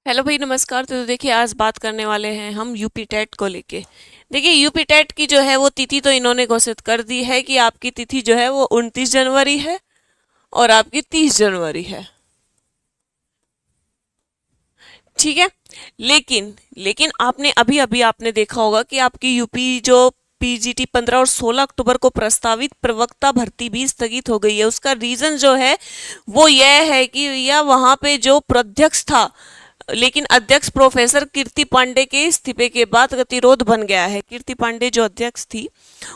Hello भाई, नमस्कार। तो देखिए, आज बात करने वाले हैं हम यूपी टेट को लेके। देखिए, यूपी टेट की जो है वो तिथि तो इन्होंने घोषित कर दी है कि आपकी तिथि जो है वो 29 जनवरी है और आपकी 30 जनवरी है। ठीक है। लेकिन लेकिन आपने अभी अभी आपने देखा होगा कि आपकी यूपी जो पीजीटी 15 और 16 अक्टूबर को प्रस्तावित प्रवक्ता भर्ती भी स्थगित हो गई है। उसका रीजन जो है वो यह है कि या वहां पे जो प्राध्यक्ष था, लेकिन अध्यक्ष प्रोफेसर कीर्ति पांडे के इस्तीफे के बाद गतिरोध बन गया है। कीर्ति पांडे जो अध्यक्ष थी,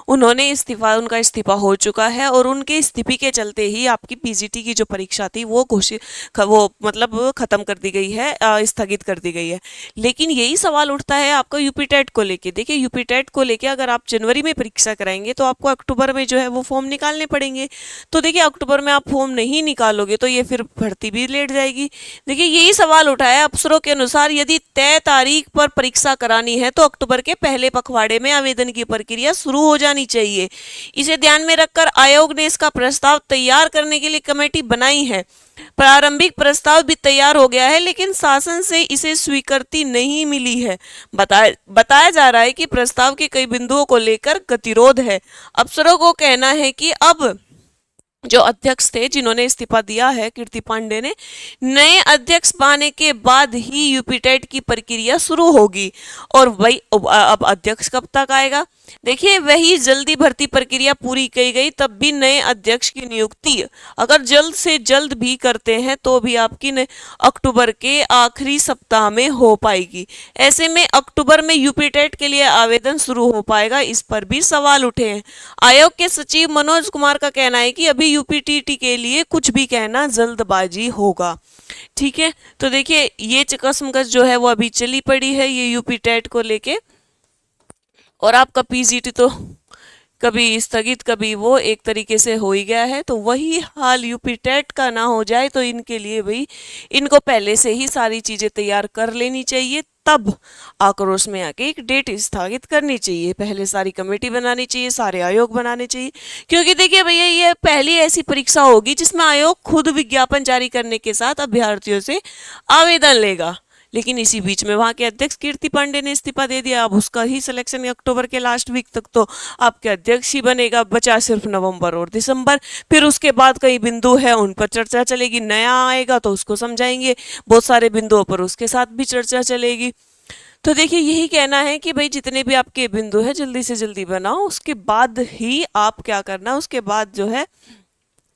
उनका इस्तीफा हो चुका है और उनके इस्तीफे के चलते ही आपकी पीजीटी की जो परीक्षा थी वो वो मतलब खत्म कर दी गई है, स्थगित कर दी गई है। लेकिन यही सवाल उठता है आपका यूपी टेट को लेके। देखिए, यूपी टेट को लेके अगर आप जनवरी में परीक्षा कराएंगे तो आपको अक्टूबर में जो है वो फॉर्म निकालने पड़ेंगे। तो देखिए, अक्टूबर में आप फॉर्म नहीं निकालोगे तो ये फिर भर्ती भी लेट जाएगी। देखिए, यही सवाल उठा है। अफसरों के अनुसार यदि तय तारीख पर परीक्षा करानी है तो अक्टूबर के पहले पखवाड़े में आवेदन की प्रक्रिया शुरू हो जानी चाहिए। इसे ध्यान में रखकर आयोग ने इसका प्रस्ताव तैयार करने के लिए कमेटी बनाई है। प्रारंभिक प्रस्ताव भी तैयार हो गया है, लेकिन शासन से इसे स्वीकृति नहीं मिली है। बताया जा रहा है कि प्रस्ताव के कई बिंदुओं को लेकर गतिरोध है। अफसरों को कहना है कि अब जो अध्यक्ष थे, जिन्होंने इस्तीफा दिया है कीर्ति पांडे ने, नए अध्यक्ष पाने के बाद ही यूपी टेट की प्रक्रिया शुरू होगी। और वही अब अध्यक्ष कब तक आएगा? देखिए, वही जल्दी भर्ती प्रक्रिया पूरी की गई तब भी नए अध्यक्ष की नियुक्ति अगर जल्द से जल्द भी करते हैं तो भी आपकी अक्टूबर के आखिरी सप्ताह में हो पाएगी। ऐसे में अक्टूबर में यूपी टेट के लिए आवेदन शुरू हो पाएगा, इस पर भी सवाल उठे हैं। आयोग के सचिव मनोज कुमार का कहना है कि अभी यूपीटीटी के लिए कुछ भी कहना जल्दबाजी होगा। ठीक है। तो देखिए, ये चकसमकस जो है वो अभी चली पड़ी है ये यूपी टेट को लेके। और आपका पीजीटी तो कभी स्थगित कभी वो एक तरीके से हो ही गया है। तो वही हाल यूपी टेट का ना हो जाए, तो इनके लिए भाई इनको पहले से ही सारी चीज़ें तैयार कर लेनी चाहिए। तब आक्रोश में आके एक डेट स्थगित करनी चाहिए, पहले सारी कमेटी बनानी चाहिए, सारे आयोग बनाने चाहिए। क्योंकि देखिए भैया, ये पहली ऐसी परीक्षा होगी जिसमें आयोग खुद विज्ञापन जारी करने के साथ अभ्यर्थियों से आवेदन लेगा। लेकिन इसी बीच में वहां के अध्यक्ष कीर्ति पांडे ने इस्तीफा दे दिया। अब उसका ही सिलेक्शन अक्टूबर के लास्ट वीक तक तो आपके अध्यक्ष ही बनेगा, बचा सिर्फ नवंबर और दिसंबर। फिर उसके बाद कई बिंदु है उन पर चर्चा चलेगी, नया आएगा तो उसको समझाएंगे, बहुत सारे बिंदुओं पर उसके साथ भी चर्चा चलेगी। तो देखिए, यही कहना है कि भाई जितने भी आपके बिंदु है जल्दी से जल्दी बनाओ, उसके बाद ही आप क्या करना, उसके बाद जो है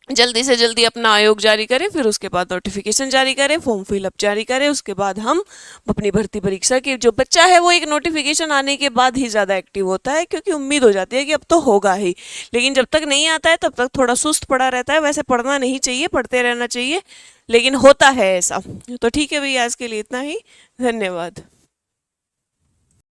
जल्दी से जल्दी अपना आयोग जारी करें, फिर उसके बाद नोटिफिकेशन जारी करें, फॉर्म फिलअप जारी करें। उसके बाद हम अपनी भर्ती परीक्षा की जो बच्चा है वो एक नोटिफिकेशन आने के बाद ही ज़्यादा एक्टिव होता है, क्योंकि उम्मीद हो जाती है कि अब तो होगा ही। लेकिन जब तक नहीं आता है तब तक थोड़ा सुस्त पड़ा रहता है। वैसे पढ़ना नहीं चाहिए, पढ़ते रहना चाहिए, लेकिन होता है ऐसा। तो ठीक है भैया, आज के लिए इतना ही। धन्यवाद।